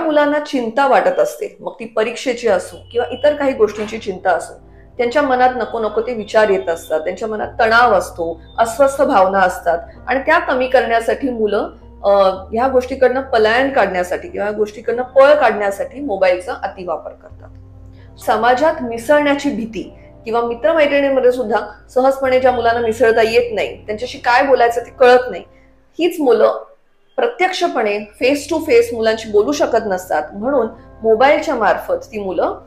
मुलांना चिंता वाटत असते, मग ती परीक्षेची असो किंवा इतर काही गोष्टींची चिंता असो, त्यांच्या मनात नको नको ते विचार येत असतात, त्यांच्या मनात तणाव असतो, अस्वस्थ भावना असतात आणि त्या कमी करण्यासाठी मुलं ह्या गोष्टीकडनं पलायन काढण्यासाठी किंवा गोष्टीकडनं पळ काढण्यासाठी मोबाईलचा अतिवापर करतात. समाजात मिसळण्याची भीती किंवा मित्रमैत्रिणींमध्ये सुद्धा सहजपणे ज्या मुलांना मिसळता येत नाही, त्यांच्याशी काय बोलायचं ते कळत नाही, हीच मुलं प्रत्यक्षपणे फेस टू फेस मुलांशी बोलू शकत नसतात, म्हणून मोबाईलच्या मार्फत ती मुलं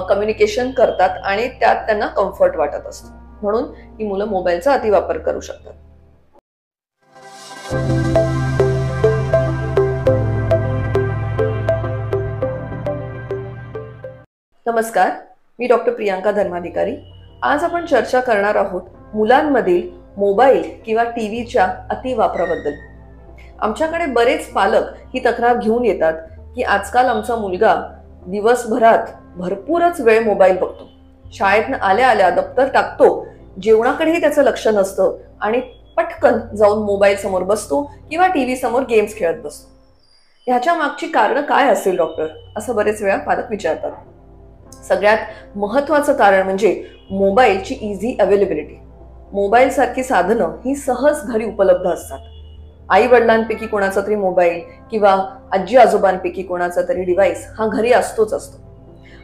कम्युनिकेशन करतात आणि त्यात त्यांना कम्फर्ट वाटत असतो, म्हणून ही मुलं मोबाईलचा अतिवापर करू शकतात. नमस्कार, मी डॉक्टर प्रियांका धर्माधिकारी. आज आपण चर्चा करणार आहोत मुलांमधील मोबाईल किंवा टीव्हीच्या अतिवापराबद्दल. आमच्याकडे बरेच पालक ही तक्रार घेऊन येतात की आजकाल आमचा मुलगा दिवसभरात भरपूरच वेळ मोबाईल बघतो. शाळेतनं आल्या आल्या दप्तर टाकतो, जेवणाकडेही त्याचं लक्ष नसतं आणि पटकन जाऊन मोबाईल समोर बसतो किंवा टीव्ही समोर गेम्स खेळत बसतो. ह्याच्या मागची कारणं काय असेल डॉक्टर, असं बरेच वेळा पालक विचारतात. सगळ्यात महत्वाचं कारण म्हणजे मोबाईलची इझी अवेलेबिलिटी. मोबाईल सारखी साधनं ही सहज घरी उपलब्ध असतात. आई वडिलांपैकी कोणाचा तरी मोबाईल किंवा आजी आजोबांपैकी कोणाचा तरी डिव्हाइस हा घरी असतोच असतो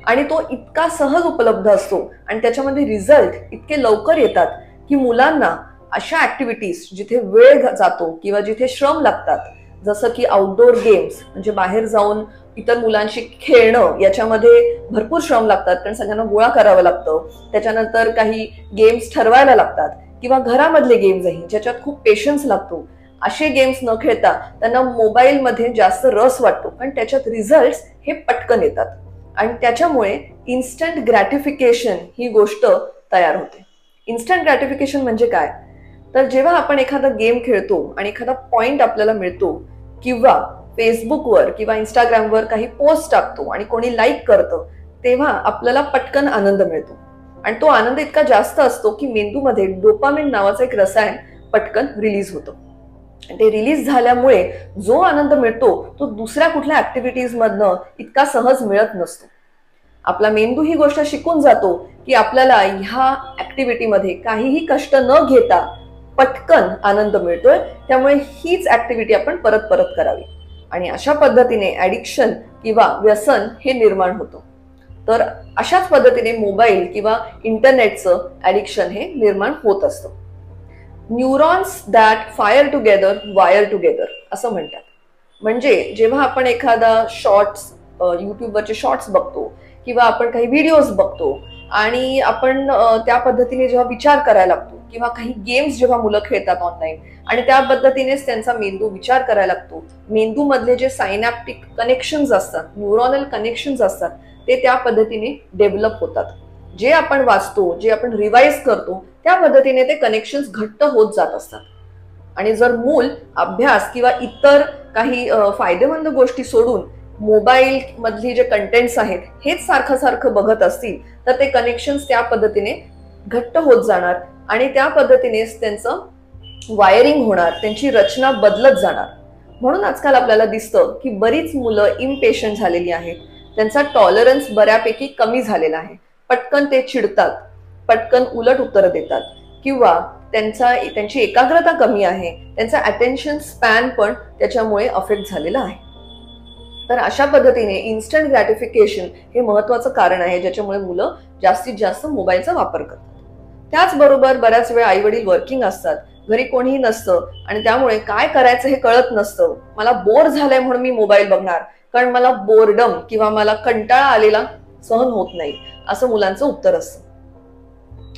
आणि तो इतका सहज उपलब्ध असतो आणि त्याच्यामध्ये रिझल्ट इतके लवकर येतात की मुलांना अशा ऍक्टिव्हिटीज जिथे वेळ जातो किंवा जिथे श्रम लागतात, जसं की आउटडोर गेम्स म्हणजे बाहेर जाऊन इतर मुलांशी खेळणं, याच्यामध्ये भरपूर श्रम लागतात कारण सगळ्यांना गोळा करावं लागतं. त्याच्यानंतर काही गेम्स ठरवायला लागतात किंवा घरामधले गेम्सही ज्याच्यात खूप पेशन्स लागतो, असे गेम्स न खेळता त्यांना मोबाईलमध्ये जास्त रस वाटतो कारण त्याच्यात रिझल्ट हे पटकन येतात आणि त्याच्यामुळे इन्स्टंट ग्रॅटिफिकेशन ही गोष्ट तयार होते. इन्स्टंट ग्रॅटिफिकेशन म्हणजे काय, तर जेव्हा आपण एखादा गेम खेळतो आणि एखादा पॉइंट आपल्याला मिळतो किंवा फेसबुकवर किंवा इंस्टाग्रामवर काही पोस्ट टाकतो आणि कोणी लाईक करतं, तेव्हा आपल्याला पटकन आनंद मिळतो आणि तो आनंद इतका जास्त असतो की मेंदूमध्ये डोपामिन नावाचं एक रसायन पटकन रिलीज होतं. ते रिलीज झाल्यामुळे जो आनंद मिळतो तो दुसऱ्या कुठल्या ऍक्टिव्हिटीज मधनं इतका सहज मिळत नसतो. आपला मेंदू ही गोष्ट शिकून जातो की आपल्याला ह्या ऍक्टिव्हिटीमध्ये काहीही कष्ट न घेता पटकन आनंद मिळतोय, त्यामुळे हीच ऍक्टिव्हिटी आपण परत परत करावी आणि अशा पद्धतीने ऍडिक्शन किंवा व्यसन हे निर्माण होतं. तर अशाच पद्धतीने मोबाईल किंवा इंटरनेटचं ऍडिक्शन हे निर्माण होत असतं. Neurons that fire together wire together असं म्हणतात. म्हणजे जेव्हा आपण एखादा शॉर्ट्स, युट्यूबवरचे शॉर्ट्स बघतो किंवा आपण काही व्हिडिओज बघतो आणि आपण त्या पद्धतीने जेव्हा विचार करायला लागतो किंवा काही गेम्स जेव्हा मुलं खेळतात ऑनलाईन आणि त्या पद्धतीनेच त्यांचा मेंदू विचार करायला लागतो, मेंदू मधले जे सायनॅप्टिक कनेक्शन्स असतात, न्यूरॉनल कनेक्शन्स असतात, ते त्या पद्धतीने डेव्हलप होतात. जे आपण वाचतो, जे आपण रिवाइज करतो, त्या पद्धतीने ते कनेक्शन्स घट्ट होत जात असतात. आणि जर मूल अभ्यास किंवा इतर काही फायदेमंद गोष्टी सोडून मोबाईल मधली जे कंटेंट्स आहेत हेच सारखं सारखं बघत असतील, तर ते कनेक्शन्स त्या पद्धतीने घट्ट होत जाणार आणि त्या पद्धतीनेच त्यांचं वायरिंग होणार, त्यांची रचना बदलत जाणार. म्हणून आजकाल आपल्याला दिसतं की बरीच मुलं इम्पेशंट झालेली आहेत, त्यांचा टॉलरन्स बऱ्यापैकी कमी झालेला आहे. पटकन ते चिडतात, पटकन उलट उत्तरं देतात किंवा त्यांची एकाग्रता कमी आहे, त्यांचा अटेन्शन स्पॅन पण त्याच्यामुळे अफेक्ट झालेला आहे. तर अशा पद्धतीने इन्स्टंट ग्रॅटिफिकेशन हे महत्वाचं कारण आहे ज्याच्यामुळे मुलं जास्तीत जास्त मोबाईलचा वापर करतात. त्याचबरोबर बऱ्याच वेळा आई वडील वर्किंग असतात, घरी कोणीही नसतं आणि त्यामुळे काय करायचं हे कळत नसतं. मला बोर झालंय म्हणून मी मोबाईल बघणार कारण मला बोर्डम किंवा मला कंटाळा आलेला सहन होत नाही, असं मुलांचं उत्तर असतं.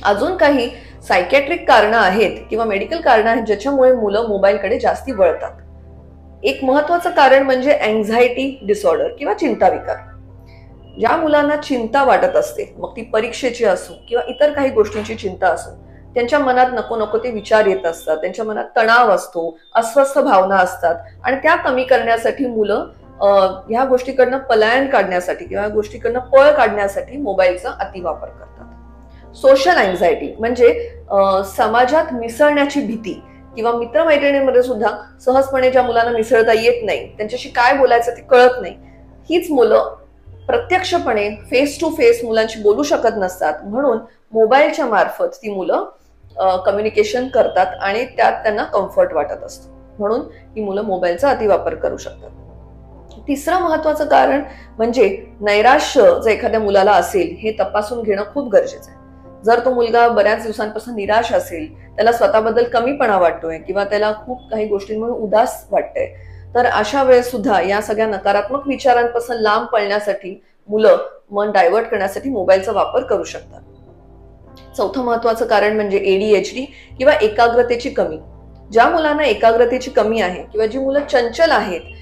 अजून काही सायकॅट्रिक कारणं आहेत किंवा मेडिकल कारणं आहेत ज्याच्यामुळे मुलं मोबाईलकडे जास्ती वळतात. एक महत्वाचं कारण म्हणजे अँझायटी डिसऑर्डर किंवा चिंता विकार. ज्या मुलांना चिंता वाटत असते, मग ती परीक्षेची असो किंवा इतर काही गोष्टींची चिंता असो, त्यांच्या मनात नको नको ते विचार येत असतात, त्यांच्या मनात तणाव असतो, अस्वस्थ भावना असतात आणि त्या कमी करण्यासाठी मुलं ह्या गोष्टीकडनं पलायन काढण्यासाठी किंवा गोष्टीकडनं पळ काढण्यासाठी मोबाईलचा अतिवापर करतात. सोशल अँझायटी म्हणजे समाजात मिसळण्याची भीती किंवा मित्रमैत्रिणींमध्ये सुद्धा सहजपणे ज्या मुलांना मिसळता येत नाही, त्यांच्याशी काय बोलायचं ते कळत नाही, हीच मुलं प्रत्यक्षपणे फेस टू फेस मुलांशी बोलू शकत नसतात, म्हणून मोबाईलच्या मार्फत ती मुलं कम्युनिकेशन करतात आणि त्यात त्यांना कम्फर्ट वाटत असतो, म्हणून ही मुलं मोबाईलचा अतिवापर करू शकतात. तिसरं महत्वाचं कारण म्हणजे नैराश्य जर एखाद्या मुलाला असेल हे तपासून घेणं खूप गरजेचं आहे. जर तो मुलगा बऱ्याच दिवसांपासून निराश असेल, त्याला स्वतःबद्दल कमीपणा वाटतोय किंवा त्याला खूप काही गोष्टींमुळे उदास वाटतंय, तर अशा वेळेस सुद्धा या सगळ्या नकारात्मक विचारांपासून लांब पळण्यासाठी मुलं मन डायव्हर्ट करण्यासाठी मोबाईलचा वापर करू शकतात. चौथं महत्वाचं कारण म्हणजे ADHD किंवा एकाग्रतेची कमी. ज्या मुलांना एकाग्रतेची कमी आहे किंवा जी मुलं चंचल आहेत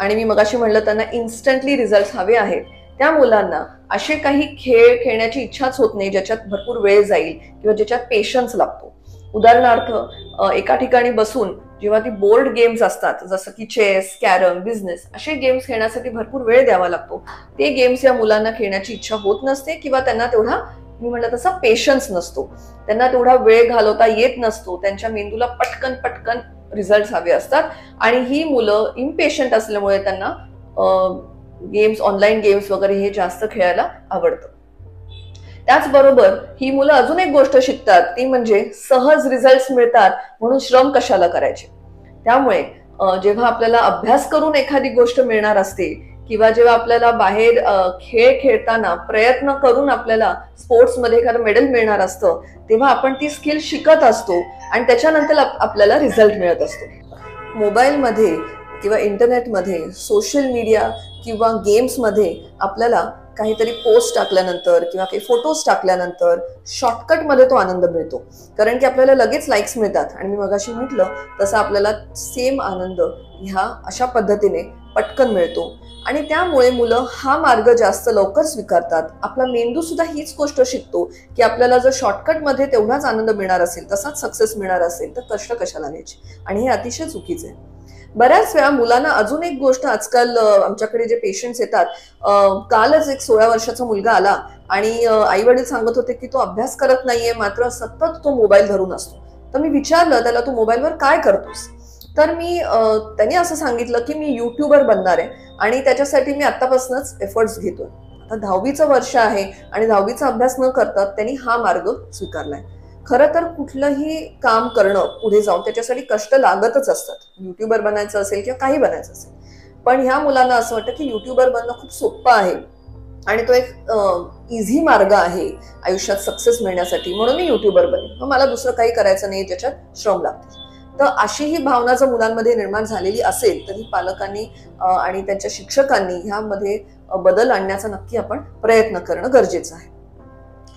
आणि मी मगाशी म्हणलं त्यांना इन्स्टंटली रिझल्ट हवे आहेत, त्या मुलांना असे काही खेळ खेळण्याची इच्छाच होत नाही ज्याच्यात भरपूर वेळ जाईल किंवा ज्याच्यात पेशन्स लागतो. उदाहरणार्थ एका ठिकाणी बसून जेव्हा ती बोर्ड गेम्स असतात, जसं की चेस, कॅरम, बिझनेस, असे गेम्स खेळण्यासाठी भरपूर वेळ द्यावा लागतो. ते गेम्स या मुलांना खेळण्याची इच्छा होत नसते किंवा त्यांना तेवढा, मी म्हणलं तसा, पेशन्स नसतो. त्यांना तेवढा वेळ घालवता येत नसतो. त्यांच्या मेंदूला पटकन पटकन रिझल्ट हवे असतात आणि ही मुलं इम्पेशंट असल्यामुळे त्यांना गेम्स, ऑनलाईन गेम्स वगैरे हे जास्त खेळायला आवडतं. त्याचबरोबर ही मुलं अजून एक गोष्ट शिकतात, ती म्हणजे सहज रिझल्ट मिळतात म्हणून श्रम कशाला करायचे. त्यामुळे जेव्हा आपल्याला अभ्यास करून एखादी गोष्ट मिळणार असते किंवा जेव्हा आपल्याला बाहेर खेळ खेळताना प्रयत्न करून आपल्याला स्पोर्ट्समध्ये एखादं मेडल मिळणार असतं, तेव्हा आपण ती स्किल शिकत असतो आणि त्याच्यानंतर आपल्याला रिझल्ट मिळत असतो. मोबाईलमध्ये किंवा इंटरनेटमध्ये, सोशल मीडिया किंवा गेम्समध्ये आपल्याला काहीतरी पोस्ट टाकल्यानंतर किंवा काही फोटोज टाकल्यानंतर शॉर्टकटमध्ये तो आनंद मिळतो, कारण की आपल्याला लगेच लाईक्स मिळतात आणि मी मगाशी म्हटलं तसं आपल्याला सेम आनंद ह्या अशा पद्धतीने पटकन मिळतो आणि त्यामुळे मुलं हा मार्ग जास्त लवकर स्वीकारतात. आपला मेंदू सुद्धा हीच गोष्ट शिकतो की आपल्याला जर शॉर्टकटमध्ये तेवढाच आनंद मिळणार असेल, तसाच सक्सेस मिळणार असेल, तर कष्ट कशाला घ्यायचे, आणि हे अतिशय चुकीचे आहे. बऱ्याच वेळा मुलांना अजून एक गोष्ट, आजकाल आमच्याकडे जे पेशंट्स येतात, कालच एक 16 वर्षाचा मुलगा आला आणि आई वडील सांगत होते की तो अभ्यास करत नाहीये, मात्र सतत तो मोबाईल धरून असतो. तर मी विचारलं त्याला, तू मोबाईलवर काय करतोस? तर त्यांनी असं सांगितलं की मी युट्यूबर बनणार आहे आणि त्याच्यासाठी मी आतापासूनच एफर्ट्स घेतोय. आता 10वीचं वर्ष आहे आणि 10वीचा अभ्यास न करता त्यांनी हा मार्ग स्वीकारलाय. खरं तर कुठलंही काम करणं पुढे जाऊन त्याच्यासाठी कष्ट लागतच असतात. युट्यूबर बनायचं असेल किंवा काही बनायचं असेल, पण ह्या मुलांना असं वाटतं की युट्यूबर बनणं खूप सोपं आहे आणि तो एक इझी मार्ग आहे आयुष्यात सक्सेस मिळण्यासाठी, म्हणून मी युट्यूबर बनेन, मग मला दुसरं काही करायचं नाही ज्याच्यात श्रम लागतील. तर अशी ही भावना जर मुलांमध्ये निर्माण झालेली असेल तर पालकांनी आणि त्यांच्या शिक्षकांनी ह्यामध्ये बदल आणण्याचा नक्की आपण प्रयत्न करणं गरजेचं आहे.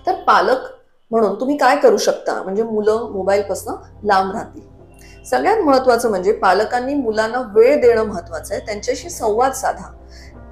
तर पालक म्हणून तुम्ही काय करू शकता म्हणजे मुलं मोबाईलपासून लांब राहतील? सगळ्यात महत्वाचं म्हणजे पालकांनी मुलांना वेळ देणं महत्वाचं आहे. त्यांच्याशी संवाद साधा.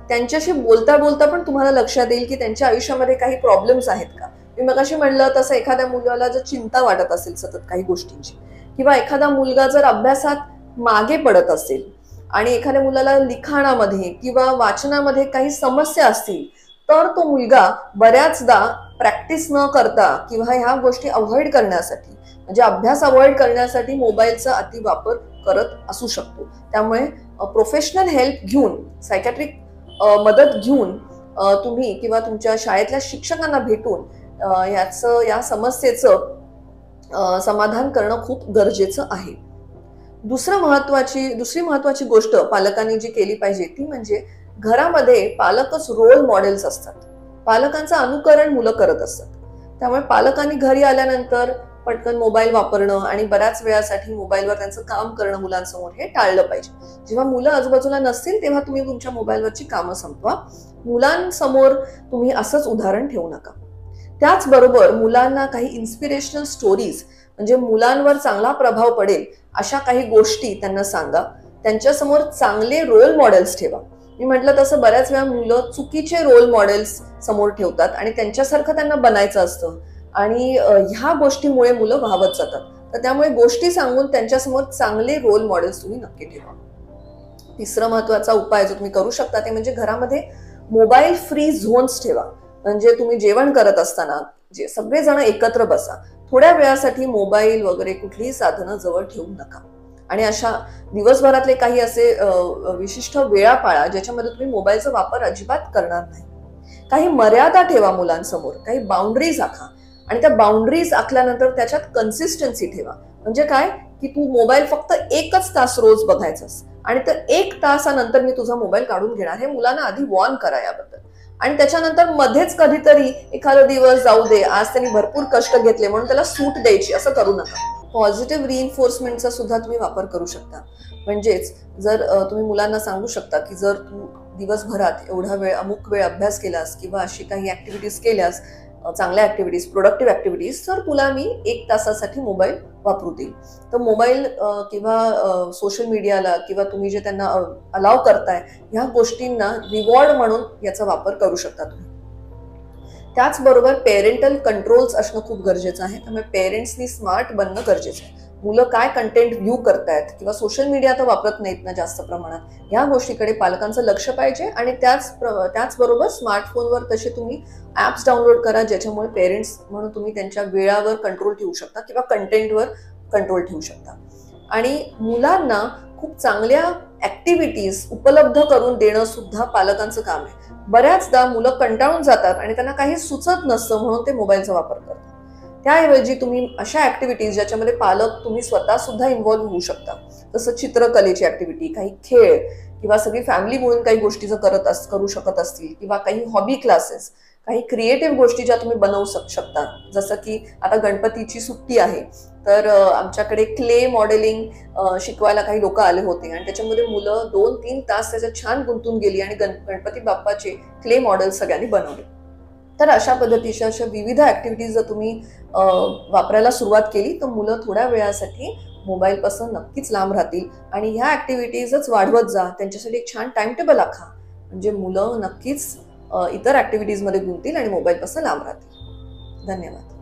त्यांच्याशी बोलता बोलता पण तुम्हाला लक्षात येईल की त्यांच्या आयुष्यामध्ये काही प्रॉब्लेम्स आहेत का. मी मगाशी म्हणलं तसं एखाद्या मुलाला जर चिंता वाटत असेल सतत काही गोष्टींची, किंवा एखादा मुलगा जर अभ्यासात मागे पडत असेल आणि एखाद्या मुलाला लिखाणामध्ये किंवा वाचनामध्ये काही समस्या असतील, तर तो मुलगा बऱ्याचदा प्रॅक्टिस न करता किंवा ह्या गोष्टी अवॉइड करण्यासाठी, म्हणजे अभ्यास अवॉइड करण्यासाठी मोबाईलचा अतिवापर करत असू शकतो. त्यामुळे प्रोफेशनल हेल्प घेऊन, सायकॅट्रिक मदत घेऊन तुम्ही किंवा तुमच्या शाळेतल्या शिक्षकांना भेटून या समस्येचं समाधान करणं खूप गरजेचं आहे. दुसरी महत्वाची गोष्ट पालकांनी जी केली पाहिजे ती म्हणजे घरामध्ये पालकच रोल मॉडेल्स असतात. पालकांचं अनुकरण मुलं करत असतात. त्यामुळे पालकांनी घरी आल्यानंतर पटकन मोबाईल वापरणं आणि बऱ्याच वेळासाठी मोबाईलवर त्यांचं काम करणं मुलांसमोर हे टाळलं पाहिजे. जेव्हा मुलं आजूबाजूला नसतील तेव्हा तुम्ही तुमच्या मोबाईलवरची कामं संपवा. मुलांसमोर तुम्ही असंच उदाहरण ठेवू नका. त्याचबरोबर मुलांना काही इन्स्पिरेशनल स्टोरीज, म्हणजे मुलांवर चांगला प्रभाव पडेल अशा काही गोष्टी त्यांना सांगा. त्यांच्यासमोर चांगले रोल मॉडेल्स ठेवा. मी म्हटलं तसं बऱ्याच वेळा मुलं चुकीचे रोल मॉडेल्स समोर ठेवतात आणि त्यांच्यासारखं त्यांना बनायचं असतं आणि ह्या गोष्टीमुळे मुलं व्हावत जातात. तर त्यामुळे गोष्टी सांगून त्यांच्यासमोर चांगले रोल मॉडेल्स तुम्ही नक्की ठेवा. तिसरा महत्वाचा उपाय जो तुम्ही करू शकता ते म्हणजे घरामध्ये मोबाईल फ्री झोन्स ठेवा. म्हणजे तुम्ही जेवण करत असताना जे सगळेजण एकत्र बसा. थोड्या वेळासाठी मोबाईल वगैरे कुठलीही साधनं जवळ ठेवू नका आणि अशा दिवसभरातले काही असे विशिष्ट वेळा पाळा ज्याच्यामध्ये तुम्ही मोबाईलचा वापर अजिबात करणार नाही. काही मर्यादा ठेवा मुलांसमोर, काही बाउंड्रीज आखा आणि त्या बाउंड्रीज आखल्यानंतर त्याच्यात कन्सिस्टन्सी ठेवा. म्हणजे काय की तू मोबाईल फक्त 1च तास रोज बघायचास आणि तर 1 तासानंतर मी तुझा मोबाईल काढून घेणार, हे मुलांना आधी वॉर्न करा याबद्दल. आणि त्याच्यानंतर मध्येच कधीतरी एखादा दिवस जाऊ दे, आज त्यांनी भरपूर कष्ट घेतले म्हणून त्याला सूट द्यायची असं करू नका. पॉझिटिव्ह रिइन्फोर्समेंटचा सुद्धा तुम्ही वापर करू शकता. म्हणजेच जर तुम्ही मुलांना सांगू शकता की जर तू दिवसभरात एवढा वेळ अमुक वेळ अभ्यास केलास किंवा अशी काही ऍक्टिव्हिटीज केल्यास, चांगल्या ऍक्टिव्हिटीज, प्रोडक्टिव्ह ऍक्टिव्हिटीज, तर तुला मी 1 तासासाठी मोबाईल वापरू देईल. तर मोबाईल किंवा सोशल मीडियाला किंवा तुम्ही जे त्यांना अलाव करताय ह्या गोष्टींना रिवॉर्ड म्हणून याचा वापर करू शकता तुम्ही. त्याचबरोबर पेरेंटल कंट्रोल्स असणं खूप गरजेचं आहे. त्यामुळे पेरेंट्सनी स्मार्ट बनणं गरजेचं आहे. मुलं काय कंटेंट व्ह्यू करतायत किंवा सोशल मीडिया तर वापरत नाहीत ना जास्त प्रमाणात, ह्या गोष्टीकडे पालकांचं लक्ष पाहिजे. आणि त्याचबरोबर स्मार्टफोनवर तसे तुम्ही ऍप्स डाउनलोड करा ज्याच्यामुळे पेरेंट्स म्हणून तुम्ही त्यांच्या वेळावर कंट्रोल ठेवू शकता किंवा कंटेंटवर कंट्रोल ठेवू शकता. आणि मुलांना खूप चांगल्या ऍक्टिव्हिटीज उपलब्ध करून देणं सुद्धा पालकांचं काम आहे. बऱ्याचदा मुलं कंटाळून जातात आणि त्यांना काही सुचत नसतं म्हणून ते मोबाईलचा वापर करतात. त्याऐवजी तुम्ही अशा ऍक्टिव्हिटीज ज्याच्यामध्ये पालक तुम्ही स्वतः सुद्धा इन्व्हॉल्व्ह होऊ शकता, जसं चित्रकलेची ऍक्टिव्हिटी, काही खेळ किंवा सगळी फॅमिली मिळून काही गोष्टी जर करू शकत असतील किंवा काही हॉबी क्लासेस, काही क्रिएटिव्ह गोष्टी ज्या तुम्ही बनवू शकता. जसं की आता गणपतीची सुट्टी आहे तर आमच्याकडे क्ले मॉडेलिंग शिकवायला काही लोक आले होते आणि त्याच्यामध्ये मुलं 2-3 तास त्याच्यात छान गुंतून गेली आणि गणपती बाप्पाचे क्ले मॉडेल सगळ्यांनी बनवले. तर अशा पद्धतीच्या अशा विविध ऍक्टिव्हिटीज जर तुम्ही वापरायला सुरुवात केली तर मुलं थोड्या वेळासाठी मोबाईलपासून नक्कीच लांब राहतील. आणि ह्या ऍक्टिव्हिटीजच वाढवत जा. त्यांच्यासाठी एक छान टाइम टेबल आखा, म्हणजे मुलं नक्कीच इतर ऍक्टिव्हिटीजमध्ये गुंततील आणि मोबाईलपासून लांब राहतील. धन्यवाद.